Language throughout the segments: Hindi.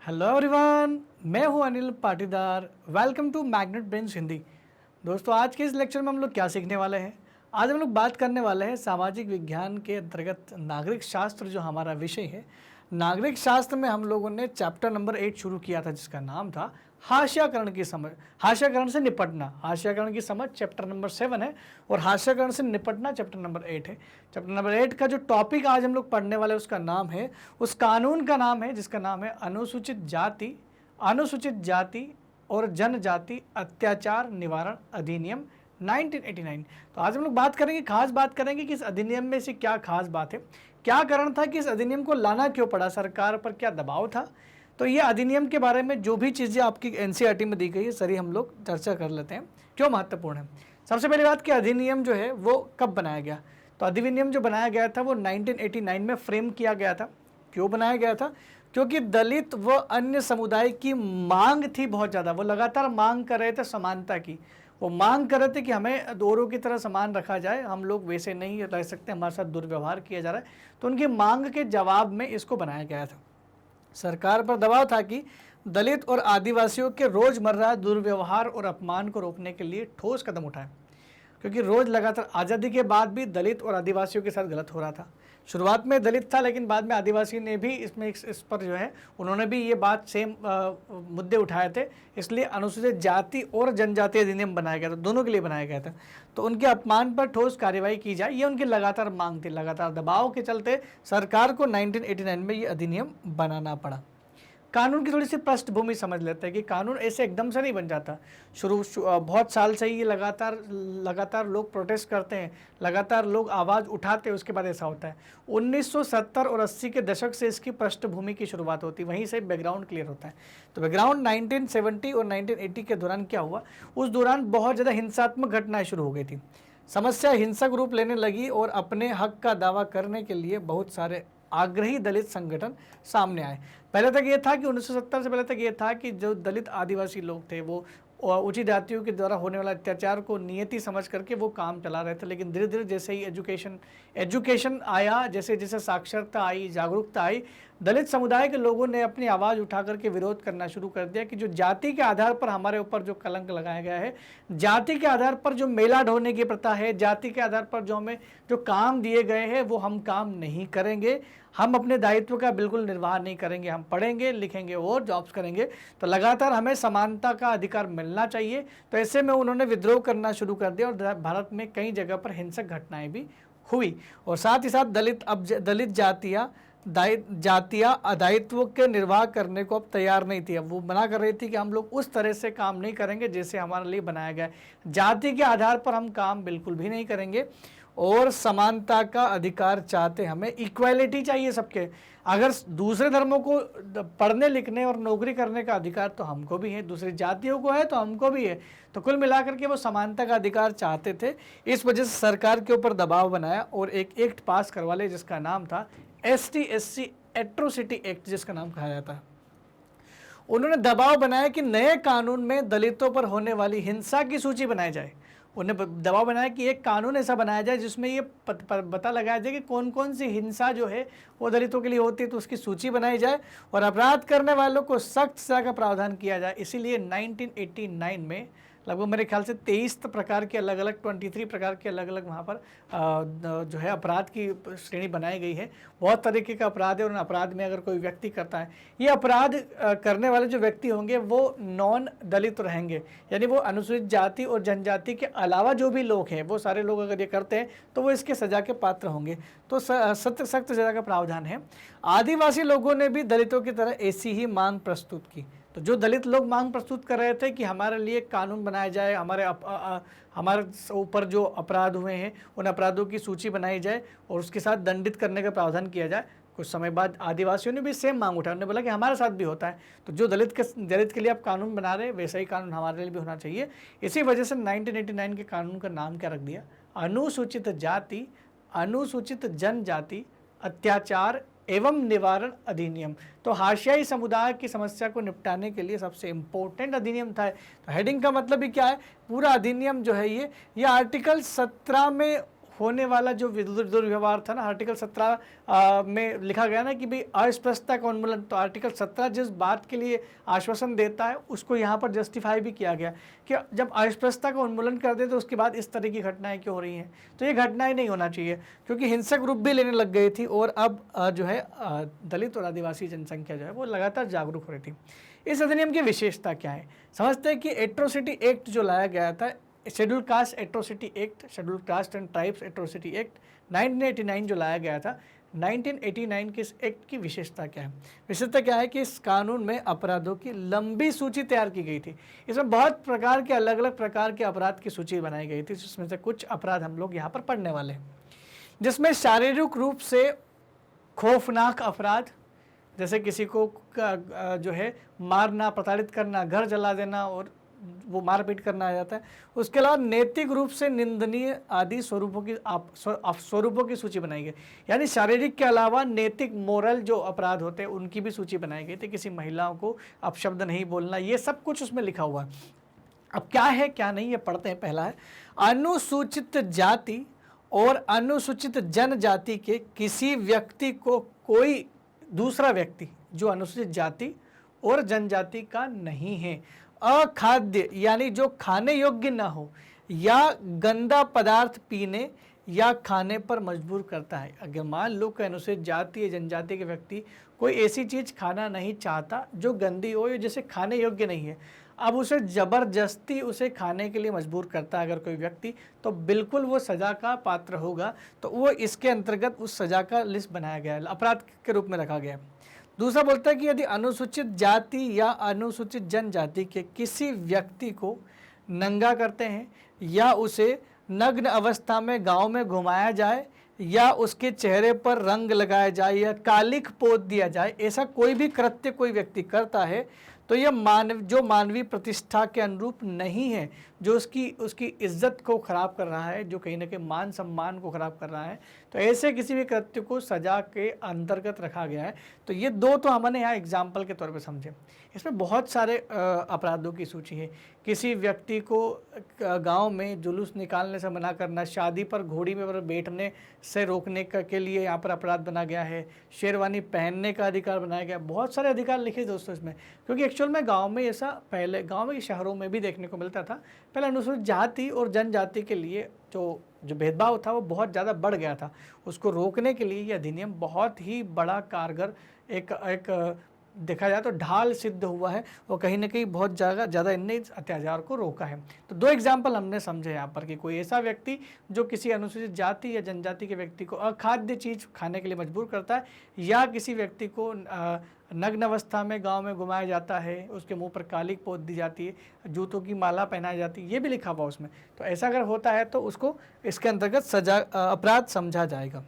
हेलो एवरीवन, मैं हूं Anil Patidar. Welcome to Magnet Brains Hindi. दोस्तों, आज के इस लेक्चर में हम लोग क्या सीखने वाले हैं? आज हम लोग बात करने वाले हैं सामाजिक विज्ञान के अंतर्गत नागरिक शास्त्र, जो हमारा विषय है। नागरिक शास्त्र में हम लोगों ने चैप्टर नंबर 8 शुरू किया था, जिसका नाम था हाशियाकरण की समझ, हाशियाकरण से निपटना। हाशियाकरण की समझ चैप्टर नंबर 7 है और हाशियाकरण से निपटना चैप्टर नंबर 8 है। चैप्टर नंबर 8 का जो टॉपिक आज हम लोग पढ़ने वाले उसका नाम है, उस कानून का नाम है जिसका नाम है अनुसूचित जाति और जनजाति अत्याचार निवारण अधिनियम 1989। तो आज हम लोग बात करेंगे, खास बात करेंगे कि इस अधिनियम में से क्या खास बात है, क्या कारण था कि इस अधिनियम को लाना क्यों पड़ा, सरकार पर क्या दबाव था। तो ये अधिनियम के बारे में जो भी चीज़ें आपकी एनसीईआरटी में दी गई है, सारी हम लोग चर्चा कर लेते हैं, क्यों महत्वपूर्ण है। सबसे पहली बात कि अधिनियम जो है वो कब बनाया गया। तो अधिनियम जो बनाया गया था वो 1989 में फ्रेम किया गया था। क्यों बनाया गया था? क्योंकि दलित व अन्य समुदाय की मांग थी बहुत ज़्यादा। वो लगातार मांग कर रहे थे समानता की। वो मांग कर रहे थे कि हमें औरों की तरह समान रखा जाए, हम लोग वैसे नहीं रह सकते, हमारे साथ दुर्व्यवहार किया जा रहा है। तो उनकी मांग के जवाब में इसको बनाया गया था। सरकार पर दबाव था कि दलित और आदिवासियों के रोजमर्रा दुर्व्यवहार और अपमान को रोकने के लिए ठोस कदम उठाएं, क्योंकि रोज लगातार आज़ादी के बाद भी दलित और आदिवासियों के साथ गलत हो रहा था। शुरुआत में दलित था, लेकिन बाद में आदिवासी ने भी इसमें इस पर जो है उन्होंने भी ये बात सेम मुद्दे उठाए थे। इसलिए अनुसूचित जाति और जनजाति अधिनियम बनाया गया था, दोनों के लिए बनाया गया था। तो उनके अपमान पर ठोस कार्रवाई की जाए, ये उनकी लगातार मांग थी। लगातार दबाव के चलते सरकार को 1989 में ये अधिनियम बनाना पड़ा। कानून की थोड़ी सी पृष्ठभूमि समझ लेते हैं कि कानून ऐसे एकदम से नहीं बन जाता। बहुत साल से ही ये लगातार लोग प्रोटेस्ट करते हैं, लगातार लोग आवाज़ उठाते हैं, उसके बाद ऐसा होता है। 1970 और 80 के दशक से इसकी पृष्ठभूमि की शुरुआत होती है, वहीं से बैकग्राउंड क्लियर होता है। तो बैकग्राउंड 1970 और 1980 के दौरान क्या हुआ, उस दौरान बहुत ज़्यादा हिंसात्मक घटनाएं शुरू हो गई थी। समस्या हिंसक रूप लेने लगी और अपने हक का दावा करने के लिए बहुत सारे आग्रही दलित संगठन सामने आए। पहले तक ये था कि 1970 से पहले तक ये था कि जो दलित आदिवासी लोग थे वो उच्च जातियों के द्वारा होने वाला अत्याचार को नियति समझ करके वो काम चला रहे थे। लेकिन धीरे धीरे जैसे ही एजुकेशन आया, जैसे जैसे साक्षरता आई, जागरूकता आई, दलित समुदाय के लोगों ने अपनी आवाज़ उठा करके विरोध करना शुरू कर दिया कि जो जाति के आधार पर हमारे ऊपर जो कलंक लगाया गया है, जाति के आधार पर जो मेला ढोने की प्रथा है, जाति के आधार पर जो हमें जो काम दिए गए हैं वो हम काम नहीं करेंगे, हम अपने दायित्व का बिल्कुल निर्वाह नहीं करेंगे, हम पढ़ेंगे लिखेंगे और जॉब्स करेंगे। तो लगातार हमें समानता का अधिकार मिलना चाहिए। तो ऐसे में उन्होंने विद्रोह करना शुरू कर दिया और भारत में कई जगह पर हिंसक घटनाएं भी हुई। और साथ ही साथ दलित जातियाँ दायित्व के निर्वाह करने को अब तैयार नहीं थी। अब वो मना कर रही थी कि हम लोग उस तरह से काम नहीं करेंगे जैसे हमारे लिए बनाया गया है, जाति के आधार पर हम काम बिल्कुल भी नहीं करेंगे और समानता का अधिकार चाहते, हमें इक्वालिटी चाहिए सबके। अगर दूसरे धर्मों को पढ़ने लिखने और नौकरी करने का अधिकार तो हमको भी है, दूसरी जातियों को है तो हमको भी है। तो कुल मिलाकर के वो समानता का अधिकार चाहते थे। इस वजह से सरकार के ऊपर दबाव बनाया और एक एक्ट पास करवा ले जिसका नाम था ST/SC एट्रोसिटी एक्ट, जिसका नाम कहा जाता है। उन्होंने दबाव बनाया कि नए कानून में दलितों पर होने वाली हिंसा की सूची बनाई जाए। उन्हें दबाव बनाया कि एक कानून ऐसा बनाया जाए जिसमें ये पता लगाया जाए कि कौन कौन सी हिंसा जो है वो दलितों के लिए होती है, तो उसकी सूची बनाई जाए और अपराध करने वालों को सख्त सजा का प्रावधान किया जाए। इसीलिए 1989 में लगभग मेरे ख्याल से 23 प्रकार के अलग अलग 23 प्रकार के अलग अलग वहाँ पर जो है अपराध की श्रेणी बनाई गई है। बहुत तरीके का अपराध है और उन अपराध में अगर कोई व्यक्ति करता है, ये अपराध करने वाले जो व्यक्ति होंगे वो नॉन दलित रहेंगे, यानी वो अनुसूचित जाति और जनजाति के अलावा जो भी लोग हैं वो सारे लोग अगर ये करते हैं तो वो इसके सज़ा के पात्र होंगे। तो सख्त सज़ा का प्रावधान है। आदिवासी लोगों ने भी दलितों की तरह ऐसी ही मांग प्रस्तुत की। तो जो दलित लोग मांग प्रस्तुत कर रहे थे कि हमारे लिए कानून बनाया जाए, हमारे ऊपर जो अपराध हुए हैं उन अपराधों की सूची बनाई जाए और उसके साथ दंडित करने का प्रावधान किया जाए। कुछ समय बाद आदिवासियों ने भी सेम मांग उठाई। उन्होंने बोला कि हमारे साथ भी होता है, तो जो दलित के लिए आप कानून बना रहे हैं वैसा ही कानून हमारे लिए भी होना चाहिए। इसी वजह से 1989 के कानून का नाम क्या रख दिया, अनुसूचित जाति अनुसूचित जनजाति अत्याचार एवं निवारण अधिनियम। तो हाशियाई समुदाय की समस्या को निपटाने के लिए सबसे इम्पोर्टेंट अधिनियम था। तो हेडिंग का मतलब ही क्या है, पूरा अधिनियम जो है ये आर्टिकल 17 में होने वाला जो दुर्व्यवहार था ना, आर्टिकल 17 में लिखा गया ना कि भाई अस्पृश्यता का उन्मूलन, तो आर्टिकल 17 जिस बात के लिए आश्वासन देता है उसको यहाँ पर जस्टिफाई भी किया गया कि जब अस्पृश्यता का उन्मूलन कर दे तो उसके बाद इस तरह की घटनाएं क्यों हो रही हैं। तो ये घटनाएं नहीं होना चाहिए, क्योंकि हिंसक रूप भी लेने लग गई थी और अब जो है दलित और आदिवासी जनसंख्या जो है वो लगातार जागरूक हो रही थी। इस अधिनियम की विशेषता क्या है, समझते हैं कि एट्रोसिटी एक्ट जो लाया गया था, schedule caste atrocity act, schedule caste and tribes atrocity act 1989 जो लाया गया था, 1989 के इस एक्ट की विशेषता क्या है? विशेषता क्या है कि इस कानून में अपराधों की लंबी सूची तैयार की गई थी। इसमें बहुत प्रकार के अलग अलग प्रकार के अपराध की सूची बनाई गई थी, जिसमें से कुछ अपराध हम लोग यहाँ पर पढ़ने वाले हैं, जिसमें शारीरिक रूप से खौफनाक अपराध, जैसे किसी को जो है मारना, प्रताड़ित करना, घर जला देना और वो मारपीट करना आ जाता है। उसके अलावा नैतिक रूप से निंदनीय आदि स्वरूपों की सूची बनाई गई, यानी शारीरिक के अलावा नैतिक मोरल जो अपराध होते हैं उनकी भी सूची बनाई गई थी। किसी महिलाओं को अपशब्द नहीं बोलना, ये सब कुछ उसमें लिखा हुआ है। अब क्या है क्या नहीं ये पढ़ते हैं। पहला है, अनुसूचित जाति और अनुसूचित जनजाति के किसी व्यक्ति को कोई दूसरा व्यक्ति जो अनुसूचित जाति और जनजाति का नहीं है, अखाद्य यानी जो खाने योग्य ना हो या गंदा पदार्थ पीने या खाने पर मजबूर करता है। अगर मान लो कि अनुसूचित जाति या जनजाति के व्यक्ति कोई ऐसी चीज़ खाना नहीं चाहता जो गंदी हो या जैसे खाने योग्य नहीं है, अब उसे ज़बरदस्ती उसे खाने के लिए मजबूर करता है अगर कोई व्यक्ति, तो बिल्कुल वो सज़ा का पात्र होगा। तो वो इसके अंतर्गत उस सज़ा का लिस्ट बनाया गया है, अपराध के रूप में रखा गया है। दूसरा बोलता है कि यदि अनुसूचित जाति या अनुसूचित जनजाति के किसी व्यक्ति को नंगा करते हैं या उसे नग्न अवस्था में गांव में घुमाया जाए या उसके चेहरे पर रंग लगाया जाए या कालिख पोत दिया जाए, ऐसा कोई भी कृत्य कोई व्यक्ति करता है तो यह मानवीय प्रतिष्ठा के अनुरूप नहीं है, जो उसकी इज्जत को खराब कर रहा है, जो कहीं ना कहीं मान सम्मान को खराब कर रहा है, तो ऐसे किसी भी कृत्य को सजा के अंतर्गत रखा गया है। तो ये दो तो हमने यहाँ एग्जाम्पल के तौर पे समझे। इसमें बहुत सारे अपराधों की सूची है। किसी व्यक्ति को गांव में जुलूस निकालने से मना करना, शादी पर घोड़ी में पर बैठने से रोकने के लिए यहाँ पर अपराध बना गया है, शेरवानी पहनने का अधिकार बनाया गया। बहुत सारे अधिकार लिखे दोस्तों इसमें, क्योंकि एक्चुअल में गांव में ऐसा पहले गांव में शहरों में भी देखने को मिलता था। पहले अनुसूचित जाति और जनजाति के लिए जो भेदभाव था वो बहुत ज़्यादा बढ़ गया था। उसको रोकने के लिए यह अधिनियम बहुत ही बड़ा कारगर एक देखा जाए तो ढाल सिद्ध हुआ है, और कहीं ना कहीं बहुत ज़्यादा इनने अत्याचार को रोका है। तो दो एग्जाम्पल हमने समझे यहाँ पर कि कोई ऐसा व्यक्ति जो किसी अनुसूचित जाति या जनजाति के व्यक्ति को अखाद्य चीज़ खाने के लिए मजबूर करता है, या किसी व्यक्ति को नग्न अवस्था में गांव में घुमाया जाता है, उसके मुंह पर कालिख पोत दी जाती है, जूतों की माला पहनाई जाती है, ये भी लिखा हुआ उसमें। तो ऐसा अगर होता है तो उसको इसके अंतर्गत सजा अपराध समझा जाएगा।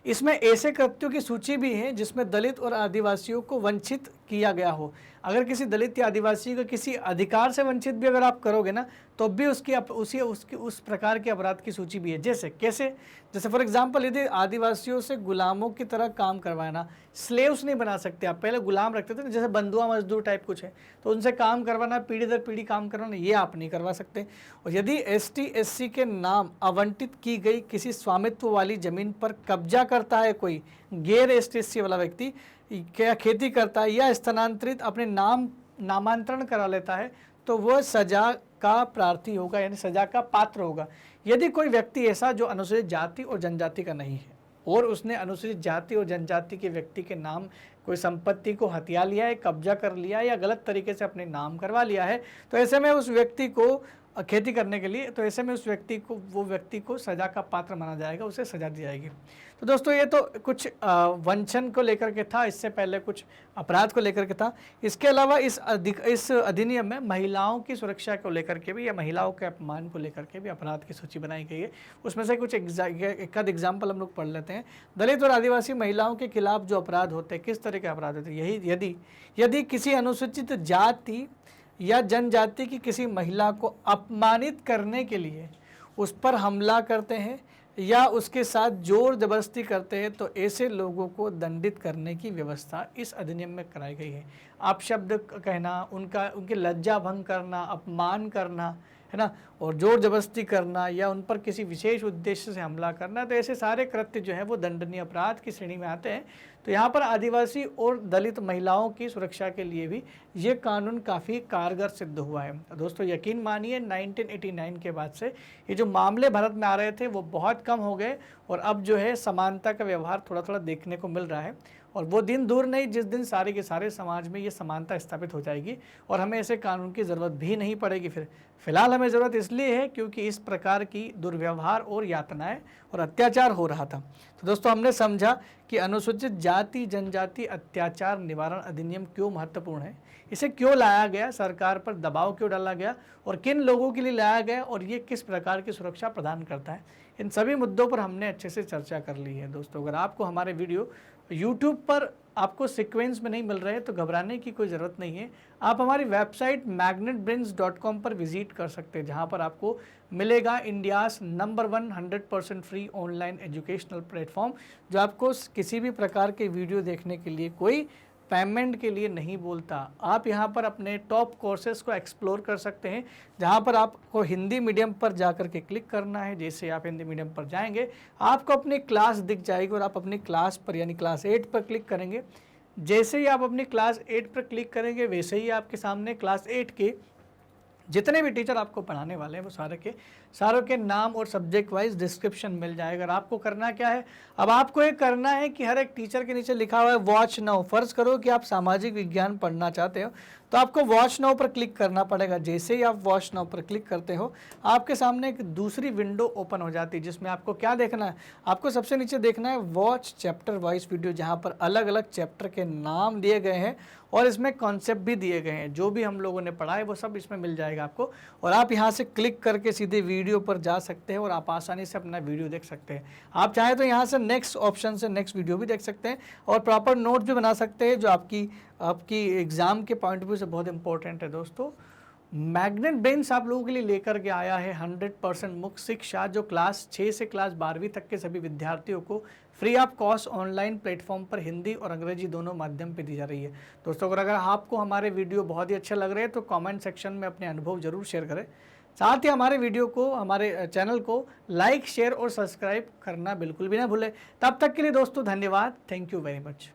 इसमें ऐसे कृत्यों की सूची भी है जिसमें दलित और आदिवासियों को वंचित किया गया हो। अगर किसी दलित या आदिवासी को किसी अधिकार से वंचित भी अगर आप करोगे ना, तो भी उसकी उस प्रकार के अपराध की सूची भी है। जैसे फॉर एग्जांपल यदि आदिवासियों से गुलामों की तरह काम करवाना, स्लेव्स नहीं बना सकते आप, पहले गुलाम रखते थे ना, जैसे बंधुआ मजदूर टाइप कुछ है, तो उनसे काम करवाना, पीढ़ी दर पीढ़ी काम करवाना, ये आप नहीं करवा सकते। और यदि ST SC के नाम आवंटित की गई किसी स्वामित्व वाली जमीन पर कब्जा करता है कोई गैर ST SC वाला व्यक्ति, क्या खेती करता है या स्थानांतरित अपने नामांतरण करा लेता है, तो वह सजा का प्रार्थी होगा, यानी सजा का पात्र होगा। यदि कोई व्यक्ति ऐसा जो अनुसूचित जाति और जनजाति का नहीं है और उसने अनुसूचित जाति और जनजाति के व्यक्ति के नाम कोई संपत्ति को हथिया लिया है, कब्जा कर लिया है या गलत तरीके से अपने नाम करवा लिया है, तो ऐसे में उस व्यक्ति को खेती करने के लिए, तो ऐसे में वो व्यक्ति को सजा का पात्र माना जाएगा, उसे सजा दी जाएगी। तो दोस्तों ये तो कुछ वंचन को लेकर के था, इससे पहले कुछ अपराध को लेकर के था। इसके अलावा इस अधिनियम में महिलाओं की सुरक्षा को लेकर के भी या महिलाओं के अपमान को लेकर के भी अपराध की सूची बनाई गई है। उसमें से कुछ एक आध एग्जाम्पल हम लोग पढ़ लेते हैं। दलित और आदिवासी महिलाओं के खिलाफ जो अपराध होते हैं, किस तरह के अपराध होते हैं, यही यदि किसी अनुसूचित जाति या जनजाति की किसी महिला को अपमानित करने के लिए उस पर हमला करते हैं या उसके साथ जोर जबरदस्ती करते हैं, तो ऐसे लोगों को दंडित करने की व्यवस्था इस अधिनियम में कराई गई है। अपशब्द कहना, उनकी लज्जा भंग करना, अपमान करना, है ना, और जोर जबरदस्ती करना या उन पर किसी विशेष उद्देश्य से हमला करना, तो ऐसे सारे कृत्य जो है वो दंडनीय अपराध की श्रेणी में आते हैं। तो यहाँ पर आदिवासी और दलित महिलाओं की सुरक्षा के लिए भी ये कानून काफ़ी कारगर सिद्ध हुआ है। दोस्तों यकीन मानिए 1989 के बाद से ये जो मामले भारत में आ रहे थे वो बहुत कम हो गए और अब जो है समानता का व्यवहार थोड़ा थोड़ा देखने को मिल रहा है। और वो दिन दूर नहीं जिस दिन सारे के सारे समाज में ये समानता स्थापित हो जाएगी और हमें ऐसे कानून की ज़रूरत भी नहीं पड़ेगी। फिलहाल हमें ज़रूरत इसलिए है क्योंकि इस प्रकार की दुर्व्यवहार और यातनाएं और अत्याचार हो रहा था। तो दोस्तों हमने समझा कि अनुसूचित जाति जनजाति अत्याचार निवारण अधिनियम क्यों महत्वपूर्ण है, इसे क्यों लाया गया, सरकार पर दबाव क्यों डाला गया और किन लोगों के लिए लाया गया और ये किस प्रकार की सुरक्षा प्रदान करता है। इन सभी मुद्दों पर हमने अच्छे से चर्चा कर ली है। दोस्तों अगर आपको हमारे वीडियो YouTube पर आपको सीक्वेंस में नहीं मिल रहे तो घबराने की कोई ज़रूरत नहीं है। आप हमारी वेबसाइट magnetbrains.com पर विजिट कर सकते हैं, जहां पर आपको मिलेगा India's number 1 100% free online educational platform, जो आपको किसी भी प्रकार के वीडियो देखने के लिए कोई पेमेंट के लिए नहीं बोलता। आप यहाँ पर अपने टॉप कोर्सेज़ को एक्सप्लोर कर सकते हैं, जहाँ पर आपको हिंदी मीडियम पर जाकर के क्लिक करना है। जैसे आप हिंदी मीडियम पर जाएंगे आपको अपनी क्लास दिख जाएगी और आप अपनी क्लास पर यानी क्लास 8 पर क्लिक करेंगे। जैसे ही आप अपनी क्लास 8 पर क्लिक करेंगे वैसे ही आपके सामने क्लास 8 के जितने भी टीचर आपको पढ़ाने वाले हैं वो सारों के नाम और सब्जेक्ट वाइज डिस्क्रिप्शन मिल जाएगा। अगर आपको करना क्या है, अब आपको ये करना है कि हर एक टीचर के नीचे लिखा हुआ है वॉच नाउ। फर्ज करो कि आप सामाजिक विज्ञान पढ़ना चाहते हो तो आपको वॉच नाउ पर क्लिक करना पड़ेगा। जैसे ही आप वॉच नाउ पर क्लिक करते हो आपके सामने एक दूसरी विंडो ओपन हो जाती है, जिसमें आपको क्या देखना है, आपको सबसे नीचे देखना है वॉच चैप्टर वाइज वीडियो, जहाँ पर अलग अलग चैप्टर के नाम दिए गए हैं और इसमें कॉन्सेप्ट भी दिए गए हैं। जो भी हम लोगों ने पढ़ा है वो सब इसमें मिल जाएगा आपको और आप यहाँ से क्लिक करके सीधे वीडियो पर जा सकते हैं और आप आसानी से अपना वीडियो देख सकते हैं। आप चाहें तो यहाँ से नेक्स्ट ऑप्शन से नेक्स्ट वीडियो भी देख सकते हैं और प्रॉपर नोट भी बना सकते हैं, जो आपकी एग्ज़ाम के पॉइंट ऑफ व्यू से बहुत इंपॉर्टेंट है। दोस्तों मैग्नेट ब्रेन्स आप लोगों के लिए लेकर के आया है 100% मुफ्त शिक्षा, जो क्लास 6 से क्लास 12वीं तक के सभी विद्यार्थियों को free of cost online platform पर हिंदी और अंग्रेजी दोनों माध्यम पे दी जा रही है। दोस्तों अगर आपको हमारे वीडियो बहुत ही अच्छे लग रहे हैं तो कमेंट सेक्शन में अपने अनुभव जरूर शेयर करें। साथ ही हमारे वीडियो को, हमारे चैनल को लाइक शेयर और सब्सक्राइब करना बिल्कुल भी ना भूलें। तब तक के लिए दोस्तों धन्यवाद। Thank you very much.